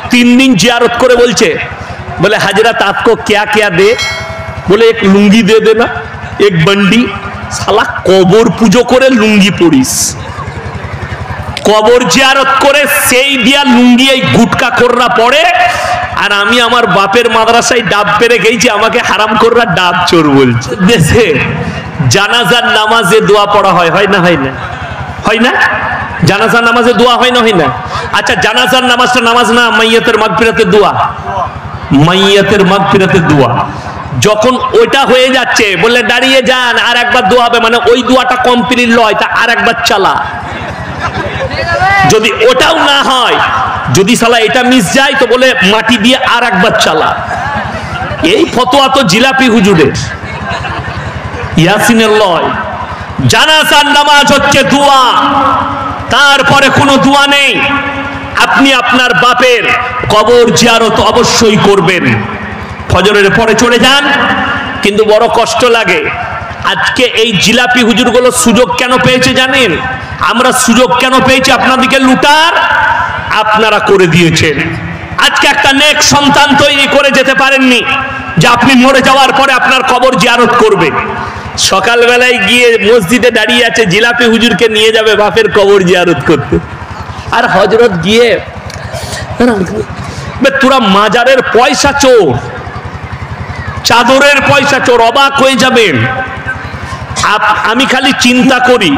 तीन दिन जियारत करे बोलছে बोले हजरत आपको क्या क्या दे बोले एक लुंगी दे देना एक बंडी साला कबर पुजो करे लुंगी पड़िस कबर जियारत करे সেই দিয়া লুঙ্গি এই গুটকা কররা পড়ে আর আমি আমার বাপের মাদ্রাসায় ডাব পেরে গেছি আমাকে হারাম কররা ডাব চোর বলছে দেশে জানাজার নামাজে দোয়া পড়া হয় না হয় না জানাজার নামাজে দোয়া হয় না আচ্ছা জানাজার নামাজটা নামাজ না মাইয়াতের মাগফিরাতের দোয়া মাইয়াতের মাগফিরাতের দোয়া যখন ওইটা হয়ে যাচ্ছে বললে দাঁড়িয়ে যান আর একবার দোয়া হবে মানে ওই দোয়াটা কমপ্লিট লয় তা আর একবার চালা যদি ওটাও না হয় যদি শালা এটা মিস যায় তো বলে মাটি দিয়ে আর একবার চালা এই ফতোয়া তো জিলাপি হুজুরের ইয়াসিনের লয় জানাজার নামাজ হচ্ছে দোয়া তারপরে কোনো দোয়া নেই আপনি আপনার বাপের কবর জিয়ারত অবশ্যই করবেন ফজরের পরে চলে যান কিন্তু বড় কষ্ট লাগে আজকে এই জিলাপি হুজুরগুলো সুযোগ কেন পেয়েছে জানেন আমরা সুযোগ কেন পেয়েছি আপনাদেরকে লুটার আপনারা করে দিয়েছেন আজকে একটা নেক সন্তান তৈরি করে যেতে পারেননি যে আপনি মরে যাওয়ার পরে আপনার কবর জিয়ারত করবে সকালবেলায় গিয়ে মসজিদে দাঁড়িয়ে আছে জিলাপি হুজুরকে নিয়ে যাবে বাপের কবর জিয়ারত করতে আর হযরত গিয়ে তোরা মাজারের পয়সা চোর চাদরের পয়সা চোর অবাক হয়ে যাবেন আমি খালি চিন্তা করি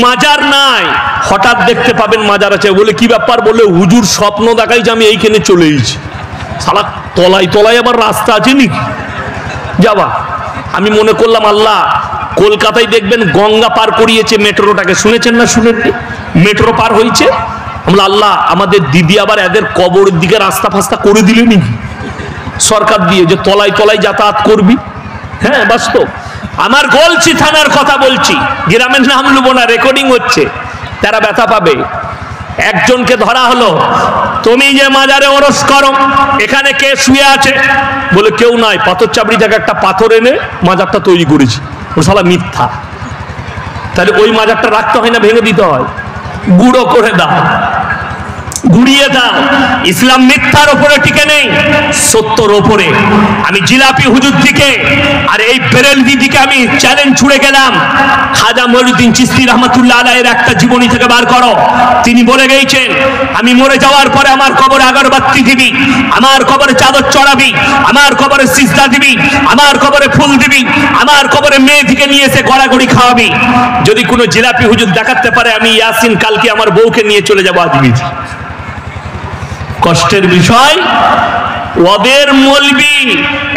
মাজার নাই হঠাৎ দেখতে পাবেন মাজার আছে বলে কি ব্যাপার বলে হুজুর স্বপ্ন দেখাই যে আমি এইখানে চলে এসেছি শালা তলায় তলায় আবার রাস্তা আছে নাকি যাবা আমি মনে করলাম আল্লাহ কলকাতায় দেখবেন গঙ্গা পার করিয়েছে মেট্রোটাকে শুনেছেন না শুনেননি মেট্রো পার হয়েছে আমরা আল্লাহ আমাদের দিদি আবার এদের কবরের দিকে রাস্তা ফাস্তা করে দিলে নাকি সরকার দিয়ে যে তলায় তলায় যাতায়াত করবি হ্যাঁ বাস্তব আমার গলসি থানার কথা বলছি গ্রামের নাম নেব না রেকর্ডিং হচ্ছে তারা ব্যথা পাবে একজনকে ধরা হলো তুমি যে মাজারে ওরস করো এখানে কে শুয়ে আছে বলে কেউ নাই পাথর চাবড়ি থেকে একটা পাথর এনে মাজারটা তৈরি করেছি ও শালা মিথ্যা তাহলে ওই মাজারটা রাখতে হয় না ভেঙে দিতে হয় গুঁড়ো করে দাও গুড়িয়ে দাও ইসলাম মিথ্যার উপরে টিকে নেই সত্যর উপরে আমি জিলাপি হুজুর দিকে আর এই বেরেলভি দিকে আমি চ্যালেঞ্জ ছুড়ে গেলাম খাজা মঈনুদ্দিন চিশতি রহমাতুল্লাহ আলাইহির একটা জীবনী থেকে বার করো তিনি বলে গেছেন আমি মরে যাওয়ার পরে আমার কবরে আগরবাতি দিবি আমার কবরে চাদর চড়াবি আমার কবরে সিজদা দিবি আমার কবরে ফুল দিবি আমার কবরে মেয়ে থেকে নিয়ে এসে গড়াগড়ি খাওয়াবি যদি কোনো জিলাপি হুজুর দেখাতে পারে আমি ইয়াসিন কালকে আমার বউকে নিয়ে চলে যাবো আজমির কষ্টের বিষয় ওদের মৌলবি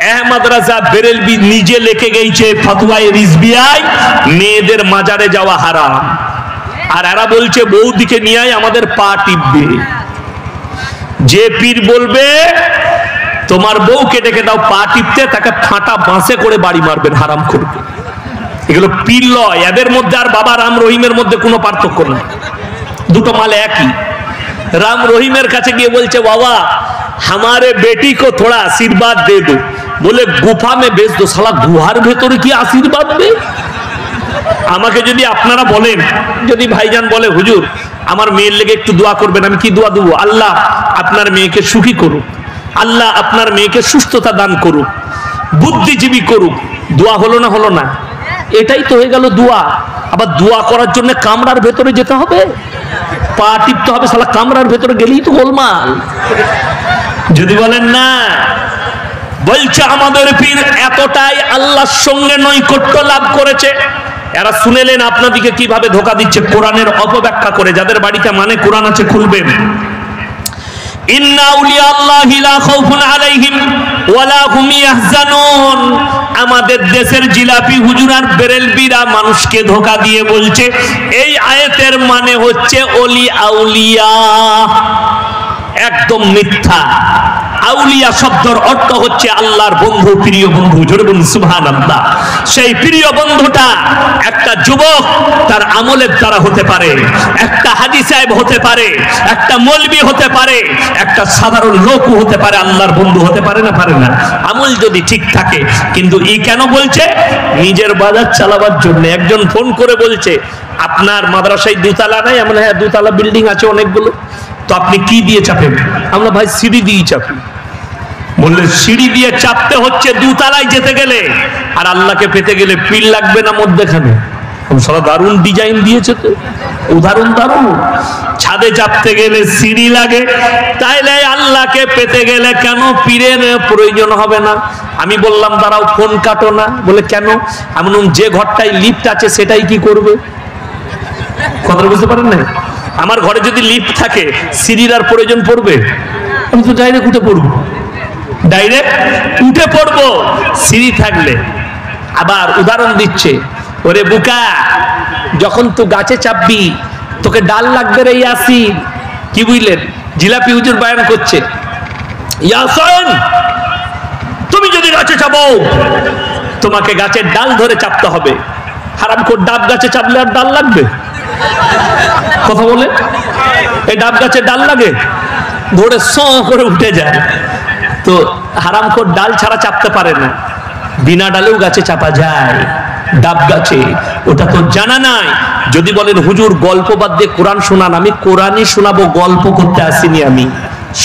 আহমদ রাজা বেরেলভি নিজে লিখে গেছে ফতোয়ায়ে রিজভিয়ায় মেয়েদের মাজারে যাওয়া হারাম আর এরা বলছে বউদিকে নিয়ে আমাদের পা টিপবে যে পীর বলবে তোমার বউকে ডেকে দাও পা টিপতে তাকে ফাটা বাঁশে করে বাড়ি মারবেন হারাম করবে এগুলো পীর লয় এদের মধ্যে আর বাবা রাম রহিমের মধ্যে কোনো পার্থক্য নাই দুটো মাল একই राम रहीमेर काछे गिये बोलছে बाबा हमारे बेटी को थोड़ा आशीर्वाद दे दो बोले गुफा में भेज दो साला गुहार भेतरे की आशीर्वाद दे আমাকে যদি আপনারা বলেন যদি ভাইজান বলে হুজুর আমার মেয়ের লেগে একটু দোয়া করবেন আমি কি দোয়া দেব আল্লাহ আপনার মেয়েকে সুখী করুক আল্লাহ আপনার মেয়েকে সুস্থতা দান করুক বুদ্ধিজীবী করুক দোয়া হলো না এটাই তো হয়ে গেল দোয়া আবার দোয়া করার জন্য কামরার ভেতরে যেতে হবে পা টিপতে হবে শালা কামরার ভেতরে গেলেই তো গোলমাল যদি বলেন না বলছে আমাদের পীর এতটাই আল্লাহর সঙ্গে নৈকট্য লাভ করেছে এরা শুনেলেন আপনাদেরকে কিভাবে ধোঁকা দিচ্ছে কোরআনের অপব্যাখ্যা করে যাদের বাড়িতে মানে কোরআন আছে খুলবেন ইন্না আউলিয়া আল্লাহি লা খাউফুন আলাইহিম ওয়ালা হুম ইয়াহজানুন আমাদের দেশের জিলাপি হুজুর আর বেরেলভিরা মানুষকে ধোঁকা দিয়ে বলছে এই আয়াতের মানে হচ্ছে ওলি আউলিয়া একদম মিথ্যা আউলিয়া শব্দের অর্থ হচ্ছে আল্লাহর বন্ধু প্রিয় বন্ধু জোরে বলুন সুবহানাল্লাহ সেই প্রিয় বন্ধুটা একটা যুবক তার আমলের দ্বারা হতে পারে একটা হাজী সাহেব হতে পারে একটা মৌলবি হতে পারে একটা সাধারণ লোকও হতে পারে আল্লাহর বন্ধু হতে পারে না আমল যদি ঠিক থাকে কিন্তু এই কেন বলছে নিজের বাজার চালাবার জন্য একজন ফোন করে বলছে আপনার মাদ্রাসায় দুতলা নাই? আমরা হ্যাঁ দুতলা বিল্ডিং আছে অনেকগুলো। তো আপনি কি দিয়ে চাপেন? আমরা ভাই সিঁড়ি দিয়ে চাপি। বললে সিঁড়ি দিয়ে চাপতে হচ্ছে দুতলায় যেতে গেলে, আর আল্লাহকে পেতে গেলে পিল লাগবে না মধ্যেখানে? সারা দারুণ ডিজাইন দিয়েছে তো, উদাহরণ দারুণ। ছাদে চাপতে গেলে সিঁড়ি লাগে, তাইলে আল্লাহকে পেতে গেলে কেন পীরের প্রয়োজন হবে না? আমি বললাম দাঁড়াও ফোন কাটো না। বলে কেন? এমন যে ঘরটায় লিফট আছে সেটাই কি করবে? কথা বুঝতে পারেন না? আমার ঘরে যদি লিফট থাকে সিঁড়ির আর প্রয়োজন পড়বে? আমি তো ডাইরেক্ট উঠে পড়বো, ডাইরেক্ট উঠে পড়বো সিঁড়ি থাকলে। আবার উদাহরণ দিচ্ছে, ওরে বুকা, যখন তুই গাছে চাপবি তোকে ডাল লাগবে রে ইয়াসিন। কি বুঝলেন? জিলাপি হুজুর বয়ান করছে, ইয়াসিন তুমি যদি গাছে চাপো তোমাকে গাছের ডাল ধরে চাপতে হবে। হারামখোর ডাব গাছে চাপলে আর ডাল লাগবে? কথা বলে, এই ডাব গাছে ডাল লাগে? ধরে স করে উঠে যায়। তো হারামখোর ডাল ছাড়া চাপতে পারে না, বিনা ডালেও গাছে চাপা যায়, ডাব গাছে। ওটা তো জানা নাই। যদি বলেন হুজুর গল্প বাদ দিয়ে কোরআন শোনান, আমি কোরআনই শোনাবো, গল্প করতে আসিনি আমি।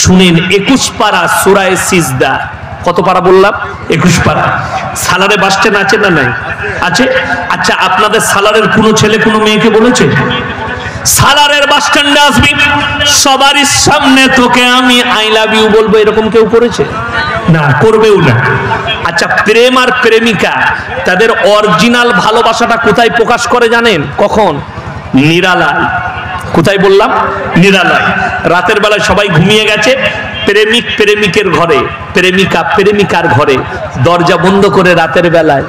শুনেন 21 পারা সূরা সিজদা। কত পারা বললাম? 21 পারা। সালারে বাস স্ট্যান্ড আছে না নাই? আছে। আচ্ছা আপনাদের সালারের কোনো ছেলে কোনো মেয়েকে বলেছে সালারের বাস স্ট্যান্ডে আসবি, সবারই সামনে তোকে আমি আই লাভ ইউ বলবো, এরকম কেউ করেছে? না, করবেও না। আচ্ছা প্রেম আর প্রেমিকা তাদের অরিজিনাল ভালোবাসাটা কোথায় প্রকাশ করে জানেন? কখন? নিরালায়। কোথায় বললাম? নিরালায়। রাতের বেলায় সবাই ঘুমিয়ে গেছে, প্রেমিক প্রেমিকের ঘরে, প্রেমিকা প্রেমিকার ঘরে, দরজা বন্ধ করে রাতের বেলায়,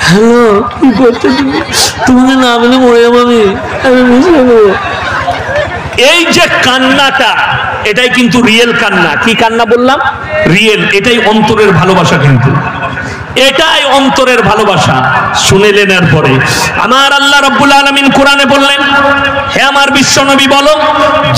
হ্যালো কি করছো তুমি? তোমাকে না বলে মরে যাবো আমি বুঝে নেবো। এই যে কান্নাটা, এটাই কিন্তু রিয়েল কান্না। কি কান্না বললাম? রিয়েল। এটাই অন্তরের ভালোবাসা, কিন্তু এটাই অন্তরের ভালোবাসা। শুনেলেন? এরপরে আমার আল্লাহ রাব্বুল আলামিন কোরআনে বললেন, হে আমার বিশ্বনবী বলো,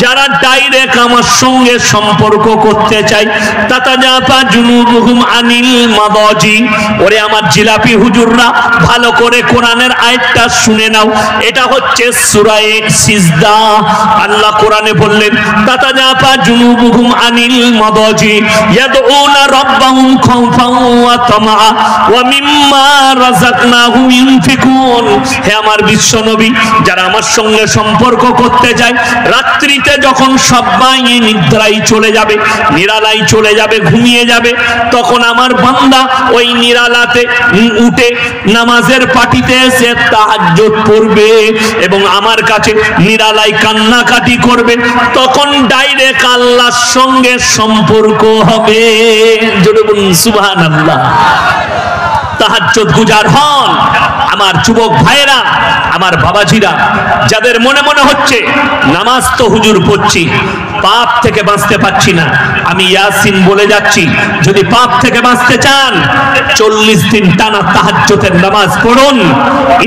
যারা ডাইরেক্ট আমার সঙ্গে সম্পর্ক করতে চায়, তাতাজাফা জুনুবুহুম আনিল মাদাজি। ওরে আমার জিলাপি হুজুররা, ভালো করে কোরআনের আয়াতটা শুনে নাও। এটা হচ্ছে সূরা সিজদা। আল্লাহ কোরআনে বললেন, তাতাজাফা জুনুবুহুম আনিল মাদাজি ইয়াদউনা রাব্বাহুম খাওফান ওয়া তামআ ওয়া মিম্মা রাযাকনাহুম ইউনফিকুন। হে আমার বিশ্বনবী, যারা আমার সঙ্গে সম্পর্ক করতে যায়, রাত্রিতে যখন সবাই নিদ্রায় চলে যাবে, নিরালায় চলে যাবে, ঘুমিয়ে যাবে, তখন আমার বান্দা ওই নিরালাতে উঠে নামাজের পাটিতে এসে তাহাজ্জুদ পড়বে এবং আমার কাছে নিরালায় কান্নাকাটি করবে। তখন ডাইরেক্ট আল্লাহর সঙ্গে সম্পর্ক হবে। জোরে বলুন সুবহানাল্লাহ। তাহাজ্জুদ গুজার হন আমার যুবক ভাইরা, আমার বাবাজিরা, যাদের মনে মনে হচ্ছে নামাজ তো হুজুর পড়ছি, পাপ থেকে বাঁচতে পারছি না, আমি ইয়াসিন বলে যাচ্ছি, যদি পাপ থেকে বাঁচতে চান 40 দিন টানা তাহাজ্জুদের নামাজ পড়ুন,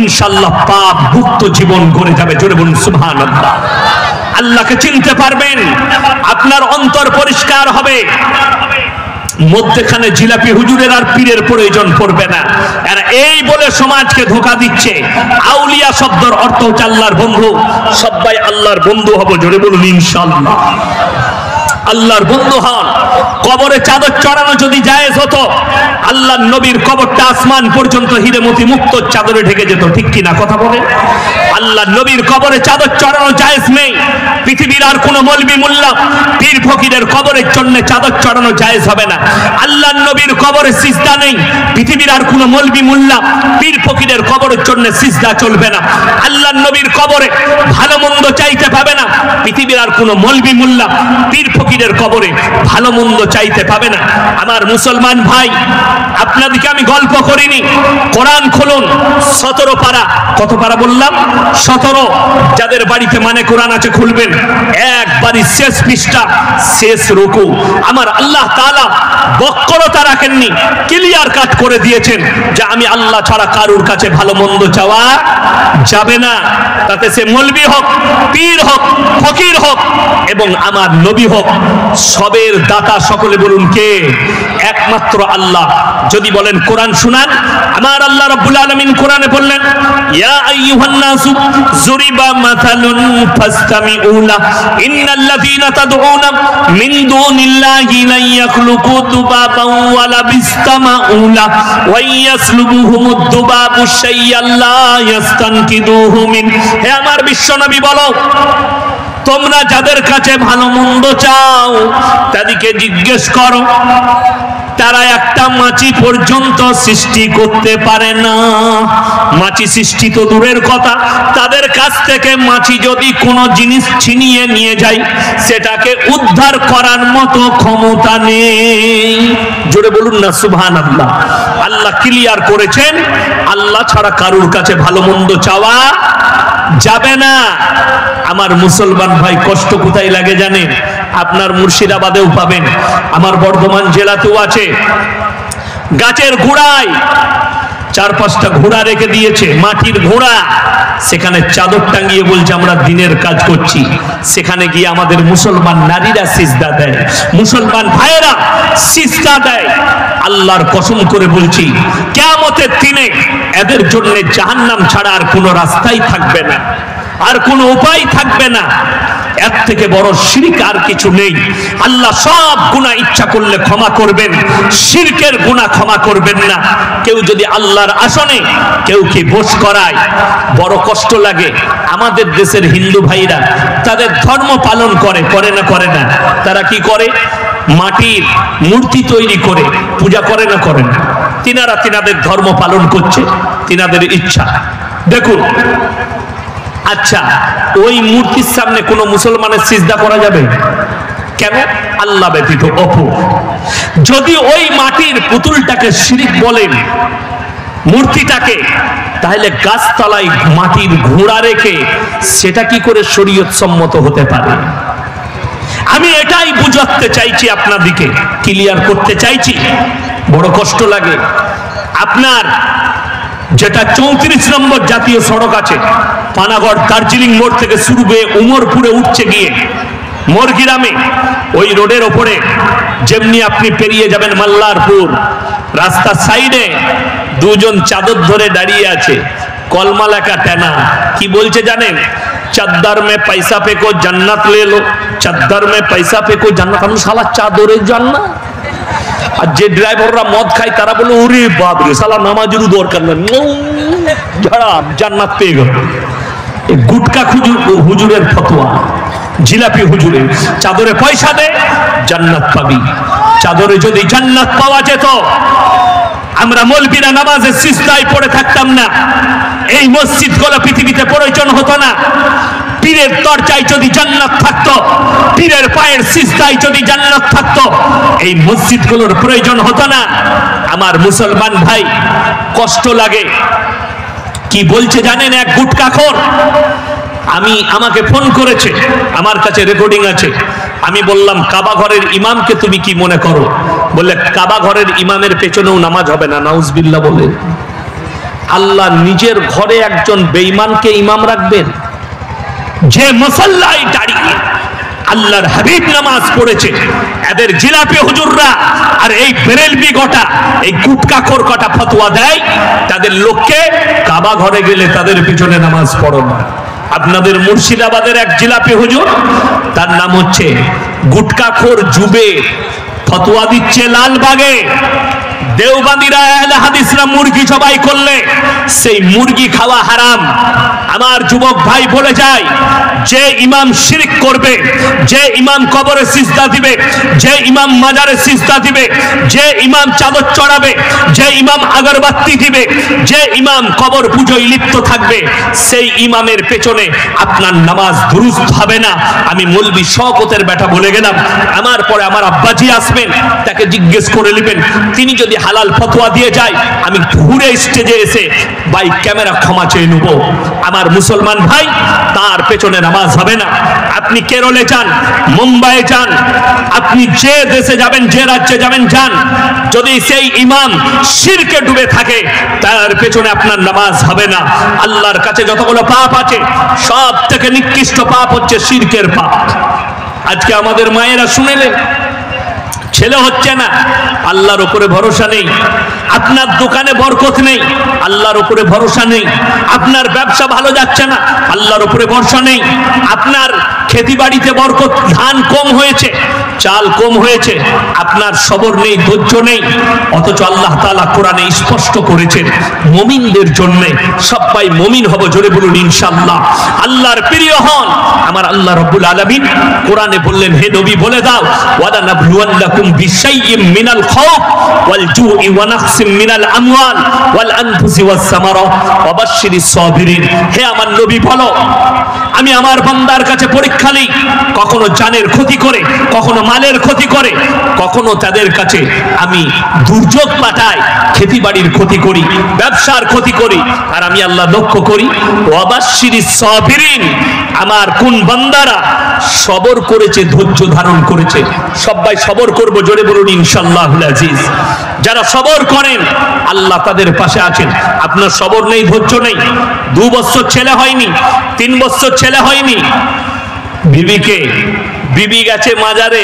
ইনশাআল্লাহ পাপ মুক্ত জীবন গড়ে যাবে। জোরে বলুন সুবহানাল্লাহ। আল্লাহকে চিনতে পারবেন, আপনার অন্তর পরিষ্কার হবে, মধ্যখানে জিলাপি হুজুরের আর পীরের প্রয়োজন পড়বে না। আর এই বলে সমাজকে ধোঁকা দিচ্ছে। আউলিয়া শব্দের অর্থ হচ্ছে আল্লাহর বন্ধু। সবাই আল্লাহর বন্ধু হব, জোরে বলুন ইনশাআল্লাহ। আল্লাহর বন্ধু হন। কবরে চাদর চড়ানো যদি জায়েজ হতো, আল্লাহর নবীর কবরটা আসমান পর্যন্ত হিরে মতি মুক্ত চাদরে ঢেকে যেত, ঠিক কিনা কথা বলে? আল্লাহর নবীর কবরে চাদর চড়ানো জায়েজ নেই। পৃথিবীর আর কোন মৌলবি মোল্লা পীর ফকিরের কবরের জন্য চাদর চড়ানো জায়েজ হবে না। আল্লাহর নবীর কবরে সিজদা নেই। পৃথিবীর আর কোন মৌলবি মোল্লা পীর ফকিরের কবরের জন্য সিজদা চলবে না। আল্লাহর নবীর কবরে ভালো মন্দ চাইতে পাবে না। পৃথিবীর আর কোন মৌলবি মোল্লা পীর ফকিরের কবরে ভালো মন্দ চাইতে পাবে না। আমার মুসলমান ভাই, আপনাদেরকে আমি গল্প করিনি। কোরআন খুলুন, 17 পারা। কত পারা বললাম? 17। যাদের বাড়িতে মানে কোরআন আছে খুলবেন, একবারই শেষ পৃষ্ঠা, শেষ রুকু। আমার আল্লাহ তাআলা বক্রতা রাখেননি, ক্লিয়ার কাট করে দিয়েছেন যে আমি আল্লাহ ছাড়া কারুর কাছে ভালো মন্দ চাওয়া যাবে না। তাতে সে মৌলবি হোক, পীর হোক, ফকির হোক এবং আমার নবী হোক, সবের দাতা সকলে বলুন কে? একমাত্র আল্লাহ। যদি বলেন কোরআন শুনান, আমার আল্লাহ রাব্বুল আলামিন কোরআনে বললেন, ইয়া আইয়ুহান নাসু যুরিবা মাসালুন ফাসতামিউ লাহু ইন্নাল্লাযীনা তাদউনা মিন দুনিল্লাহি লা ইয়াখলুকু দুবাবান ওয়া লা বিসতামাউ লাহু ওয়া ইয়াসলুবুহুমুদ দুবাবু শাইআন লা ইয়াস্তানকিদুহু মিন। হে আমার বিশ্বনবী বলো, তোমরা যাদের কাছে ভালো মন্দ চাও তাদেরকে জিজ্ঞেস করো, তারা একটা মাছি পর্যন্ত সৃষ্টি করতে পারে না। মাছি সৃষ্টি তো দূরের কথা, তাদের কাছ থেকে মাছি যদি কোনো জিনিস ছিনিয়ে নিয়ে যায় সেটাকে উদ্ধার করার মতো ক্ষমতা নেই। জোরে বলুন না সুবহানাল্লাহ। আল্লাহ ক্লিয়ার করেছেন, আল্লাহ ছাড়া কারুর কাছে ভালো মন্দ চাওয়া যাবে না। আমার মুসলমান ভাই, কষ্ট কোথায় লাগে জানেন? আপনার মুর্শিদাবাদেও পাবেন, আমার বর্ধমান জেলাতেও আছে। গাছের গোড়ায় 4-5টা ঘোড়া রেখে দিয়েছে, মাটির ঘোড়া, সেখানে চাদর টাঙিয়ে বলছে আমরা দিনের কাজ করছি। সেখানে গিয়ে আমাদের মুসলমান নারীরা সিজদা দেয়, মুসলমান ভাইয়েরা সিজদা দেয়। আল্লাহর কসম করে বলছি, কিয়ামতের দিনে এদের জন্য জাহান্নাম ছাড়া আর কোনো রাস্তাই থাকবে না, আর কোনো উপায় থাকবে না। এর থেকে বড় শিরক আর কিছু নেই। আল্লাহ সব গুনাহ ইচ্ছা করলে ক্ষমা করবেন, শিরকের গুনাহ ক্ষমা করবেন না। কেউ যদি আল্লাহর আসনে কেউ কি বস করায়, বড় কষ্ট লাগে। আমাদের দেশের হিন্দু ভাইরা তাদের ধর্ম পালন করে, করে না করে না? তারা কি করে? মাটির মূর্তি তৈরি করে পূজা করে না করে না? তিনাদের ধর্ম পালন করছে, তিনাদের ইচ্ছা। দেখুন, আচ্ছা, ওই মূর্তির সামনে কোনো মুসলমানের সিজদা করা যাবে? কেন? আল্লাহ ব্যতীত অপর। যদি ওই মাটির পুতুলটাকে শিরক বলেন, মূর্তিটাকে, তাহলে গাছতলায় মাটির ঘোড়া রেখে সেটা কি করে শরীয়ত সম্মত হতে পারে? আমি এটাই বুঝাতে চাইছি, আপনাদিকে ক্লিয়ার করতে চাইছি। বড় কষ্ট লাগে। আপনার যেটা 34 নম্বর জাতীয় সড়ক আছে, পানাগড় দার্জিলিং মোড় থেকে শুরু হয়ে উমরপুরে উঠছে গিয়ে মোরগ্রামে, ওই রোডের ওপরে যেমনি আপনি পেরিয়ে যাবেন মাল্লারপুর, রাস্তার সাইডে দুজন চাদর ধরে দাঁড়িয়ে আছে, কলমা লেখা টানা। কি বলছে জানেন? চাদর মে পয়সা পে কো জান্নাত লে লো, চাদর মে পয়সা পে কো জান্নাত। আমি শালা চাদরের জান্নাত। আর যে ড্রাইভাররা মদ খায় তারা বলে ওরে বাপরে, শালা নামাজেরও দরকার নেই, ঝাড়া জান্নাত পেয়ে গেল। এই গুটকা হুজুরের ফতোয়া, জিলাপি হুজুরের। চাদরে পয়সা দে জান্নাত পাবি। চাদরে যদি জান্নাত পাওয়া যেত, আমরা মৌলবীরা নামাজের সিজদায় পড়ে থাকতাম না, এই মসজিদগুলো পৃথিবীতে প্রয়োজন হতো না। পীরের দরজায় যদি জান্নাত থাকতো, পীরের পায়ের সিজদায় যদি জান্নাত থাকতো, এই মসজিদগুলোর প্রয়োজন হতো না। আমার মুসলমান ভাই, কষ্ট লাগে। কি বলছে জানেন? এক গুটকাখোর আমাকে ফোন করেছে, আমার কাছে রেকর্ডিং আছে। আমি বললাম, কাবা ঘরের ইমামকে তুমি কি মনে করো? বলে, কাবা ঘরের ইমামের পেছনেও নামাজ হবে না। নাউজুবিল্লাহ বলে। আল্লাহ নিজের ঘরে একজন বেঈমানকে ইমাম রাখবেন? যে মুসল্লায় দাঁড়িয়ে আল্লাহর হাবিব নামাজ পড়েছে, এদের জিলাপি হুজুররা আর এই বেরেলবি গোটা, এই গুটকাখোর কটা ফতোয়া দেয় তাদের লোককে কাবা ঘরে গেলে তাদের পিছনে নামাজ পড়ো না। আপনাদের মুর্শিদাবাদের এক জিলাপি হুজুর, তার নাম হচ্ছে গুটকাখোর জুবে, ফতোয়া দিচ্ছে লালবাগে। দেওবন্দিরা আহলে হাদিসরা মুরগি জবাই করলে সেই মুরগি খাওয়া হারাম। আমার যুবক ভাই বলে যায়, যে ইমাম শিরক করবে, যে ইমাম কবরে সিজদা দিবে, যে ইমাম মাজারে সিজদা দিবে, যে ইমাম চাদর চড়াবে, যে ইমাম আগরবাতি দিবে, যে ইমাম কবর পূজোয় লিপ্ত থাকবে, সেই ইমামের পেছনে আপনার নামাজ দুরুস্ত হবে না। আমি মৌলবি শওকতের বেটা বলে গেলাম। আমার পরে আমার আব্বাজি আসবেন, তাকে জিজ্ঞেস করে নেবেন। তিনি যদি হালাল ফতোয়া দিয়ে যায়, আমি ঘুরে স্টেজে এসে বাই ক্যামেরা ক্ষমা চেয়ে নেব। আমার মুসলমান ভাই, তার পেছনে নামাজ হবে না। আপনি কেরলে যান, মুম্বাইয়ে যান, আপনি যে দেশে যাবেন, যে রাজ্যে যাবেন যান, যদি সেই ইমাম শিরকে ডুবে থাকে, তার পেছনে আপনার নামাজ হবে না। আল্লাহর কাছে যতগুলো পাপ আছে, সব থেকে নিকৃষ্ট পাপ হচ্ছে শিরকের পাপ। আজকে আমাদের মায়েরা শুনেলেন, ছেলে হচ্ছে না, আল্লাহর উপরে ভরসা নেই। আপনার দোকানে বরকত নেই, আল্লাহর উপরে ভরসা নেই। আপনার ব্যবসা ভালো যাচ্ছে না, আল্লাহর উপরে ভরসা নেই। আপনার খেতি বাড়িতে বরকত, ধান কম হয়েছে, চাল কম হয়েছে, আপনার সবর নেই, ধৈর্য নেই। অথচ আল্লাহ তাআলা কোরআনে স্পষ্ট করেছেন মুমিনদের জন্য, সবাই মুমিন হব, জোরে বলুন ইনশাআল্লাহ। আল্লাহর প্রিয় হন। আমার আল্লাহ রাব্বুল আলামিন কোরআনে বললেন, হে নবী বলে দাও, ওয়ালা নাবলুওয়ান্নাকুম বিশাইইম মিনাল খাউফ ওয়াল জুই ওয়া নাকসিম মিনাল আমওয়াল ওয়াল আনফুসি ওয়াস সামারাত ওয়া বাশশিরিস সাবিরিন। হে আমার নবী বলো, আমি আমার বান্দার কাছে পরীক্ষা নিই, কখনো জানের ক্ষতি করে, কখনো মালের ক্ষতি করে, কখনো তাদের কাছে আমি দুর্যোগ পাঠাই, খেতি বাড়ির ক্ষতি করি, ব্যবসার ক্ষতি করি। আর আমি আল্লাহ লক্ষ্য করি ওয়া বাশশিরিস সাবিরিন, আমার কোন বান্দারা সবর করেছে, ধৈর্য ধারণ করেছে। সবাই সবর করব, জোরে বলুন ইনশাআল্লাহুল আজিজ। যারা সবর করেন আল্লাহ তাদের পাশে আছেন। আপনার সবর নেই, ধৈর্য নেই, 2 বছর ছেলে হয়নি, 3 বছর ছেলে হয়নি, বিবি গেছে মাজারে,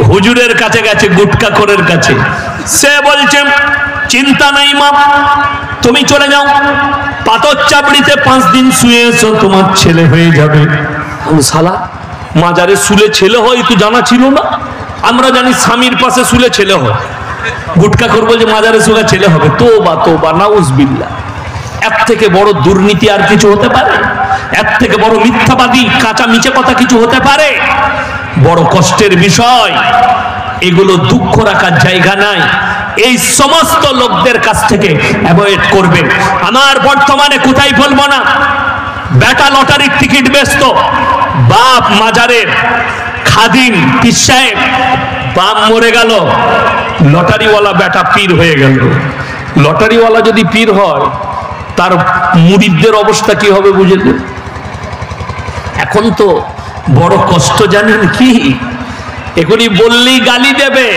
হুজুরের কাছে গেছে, গুটখাখোরের কাছে। সে বলছে চিন্তা নাই মা, তুমি চলে যাও, পাথর চাপড়িতে 5 দিন শুয়ে এসো, তোমার ছেলে হয়ে যাবে। শালা, মাজারে শুলে ছেলে হয় তো জানা ছিল না? আমরা জানি স্বামীর পাশে শুলে ছেলে হয়, গুটখাখোর বলছে মাজারে শুলে ছেলে হবে। তোবা তোবা, নাউজুবিল্লাহ। এর থেকে বড় দুর্নীতি আর কিছু হতে পারে? এর থেকে বড় মিথ্যাবাদী, কাঁচা মিছে কথা কিছু হতে পারে? বড় কষ্টের বিষয়। এগুলো দুঃখ রাখার জায়গা নাই। এই সমস্ত লোকদের কাছ থেকে অ্যাভয়েড করবেন। আমার বর্তমানে কোথায় বলবো না, বেটা লটারির টিকিট বেচতো, বাপ মাজারের খাদিম পীর সাহেব, বাপ মরে গেল, লটারিওয়ালা বেটা পীর হয়ে গেল। লটারিওয়ালা যদি পীর হয়, তার মুরিদদের অবস্থা কি হবে বুঝলেন? এখন তো বড় কষ্ট, জানেন কি? এখনই বললেই গালি দেবে।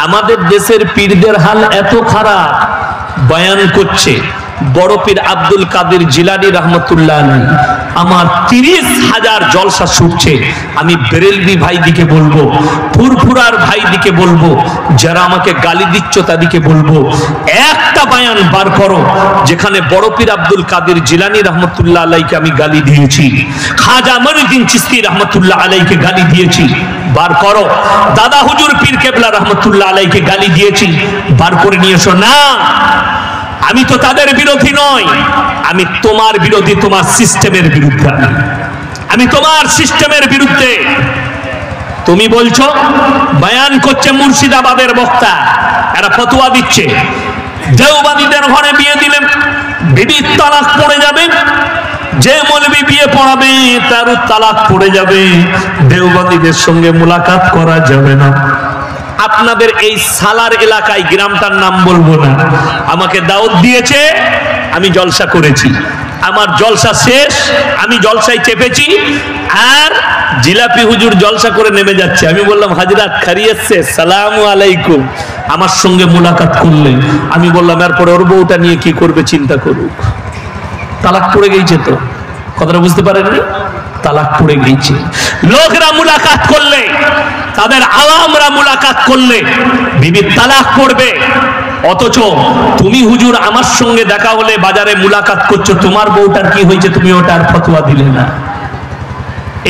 আমাদের দেশের পীরদের হাল এত খারাপ, বয়ান করছে বড় পীর আব্দুল কাদের জিলানী রহমতুল্লাহ আলাইহি। আমার 30,000 জলসা ছুটছে। আমি বেরেলভি ভাই দিকে বলবো, ফুরফুরার ভাই দিকে বলবো, যারা আমাকে গালি দিচ্ছ তাদেরকে বলবো, একটা বয়ান বার করো যেখানে বড় পীর আব্দুল কাদের জিলানী রহমতুল্লাহ আলাইহিকে আমি গালি দিয়েছি, খাজা মঈনুদ্দিন চিশতি রহমতুল্লাহ আলাইহিকে গালি দিয়েছি, বার করো। দাদা হুজুর পীর কেবলা রহমতুল্লাহ আলাইহিকে গালি দিয়েছি, বার করে নিয়ে এসো। না, আমি তো তাদের বিরোধী নই, আমি তোমার বিরোধী, তোমার সিস্টেমের বিরুদ্ধে। আমি তোমার সিস্টেমের বিরুদ্ধে। তুমি বলছো, বয়ান করছে মুর্শিদাবাদের বক্তা, এরা ফতোয়া দিচ্ছে দেওবন্দীদের ঘরে বিয়ে দিলেন বিবির তালাক পড়ে যাবে, যে মৌলবি বিয়ে পড়াবে তার তালাক পড়ে যাবে, দেওবন্দীদের সঙ্গে মুলাকাত করা যাবে না। আপনাদের এই সালার এলাকায়, গ্রামটার নাম বলবো না, আমাকে দাওয়াত দিয়েছে, আমি জলসা করেছি। আমার জলসা শেষ, আমি জলসায় চেপেছি, আর জিলাপি হুজুর জলসা করে নেমে যাচ্ছে। আমি বললাম, হাজরাত খারিয়াত সে, সালামু আলাইকুম। আমার সঙ্গে মুলাকাত করলেন। আমি বললাম, এরপরে ওর বউটা নিয়ে কি করবে চিন্তা করুক। তালাক পড়ে গেছে তো, কথাটা বুঝতে পারেননি? তালাক পড়ে গেছে। লোকরা মুলাকাত করলে, তাদের আওয়ামরা মুলাকাত করলে বিবির তালাক পড়বে। অথচ তুমি হুজুর আমার সঙ্গে দেখা হলে বাজারে মুলাকাত করছো, তোমার বউটার কি হয়েছে তুমি ওটার ফতোয়া দিলে না।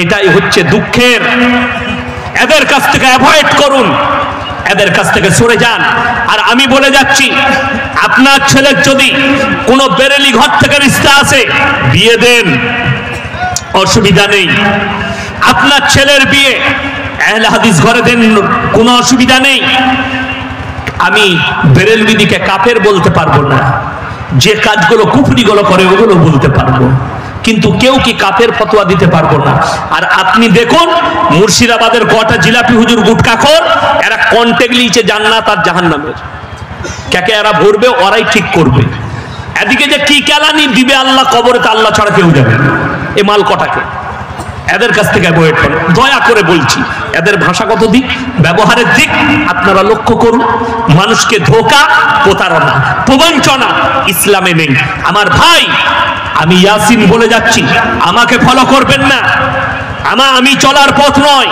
এটাই হচ্ছে দুঃখের। এদের কাছ থেকে অ্যাভয়েড করুন, এদের কাছ থেকে সরে যান। আর আমি বলে যাচ্ছি, আপনার ছেলের যদি কোনো বেরেলি ঘর থেকে রিশতা আসে, বিয়ে দেন, অসুবিধা নেই। আপনার ছেলের বিয়ে আহলে হাদিস ঘরে দেন, কোনো অসুবিধা নেই। আমি বেরেলবিদিকে কাফের বলতে পারবো না, যে কাজগুলো কুফরিগুলো করে ওগুলো বলতে পারবো, কিন্তু কেউ কি কাফের ফতোয়া দিতে পারবো না। আর আপনি দেখুন মুর্শিদাবাদের কটা জিলাপি হুজুর গুটখাখোর, এরা কন্টেক্ট লিখছে জান্নাত আর জাহান্নামের। কাকে এরা ভরবে, ওরাই ঠিক করবে। এদিকে যে কি কেলানি দিবে আল্লাহ, কবরে তো আল্লাহ ছাড়া কেউ যাবে না। এ মাল কটাকে, এদের কাছ থেকে অ্যাভয়েড করুন, দয়া করে বলছি। এদের ভাষাগত দিক, ব্যবহারের দিক আপনারা লক্ষ্য করুন। মানুষকে ধোঁকা, প্রতারণা, প্রবঞ্চনা ইসলামে নেই। আমার ভাই, আমি ইয়াসিন বলে যাচ্ছি, আমাকে ফলো করবেন না, আমি চলার পথ নয়,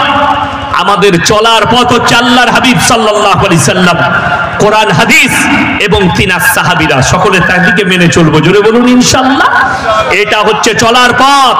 আমাদের চলার পথ হচ্ছে আল্লাহর হাবিব সাল্লাল্লাহু আলাইহি সাল্লাম, কোরআন হাদিস এবং তিনার সাহাবীরা, সকলে তার দিকে মেনে চলবো। জোরে বলুন ইনশাআল্লাহ। এটা হচ্ছে চলার পথ।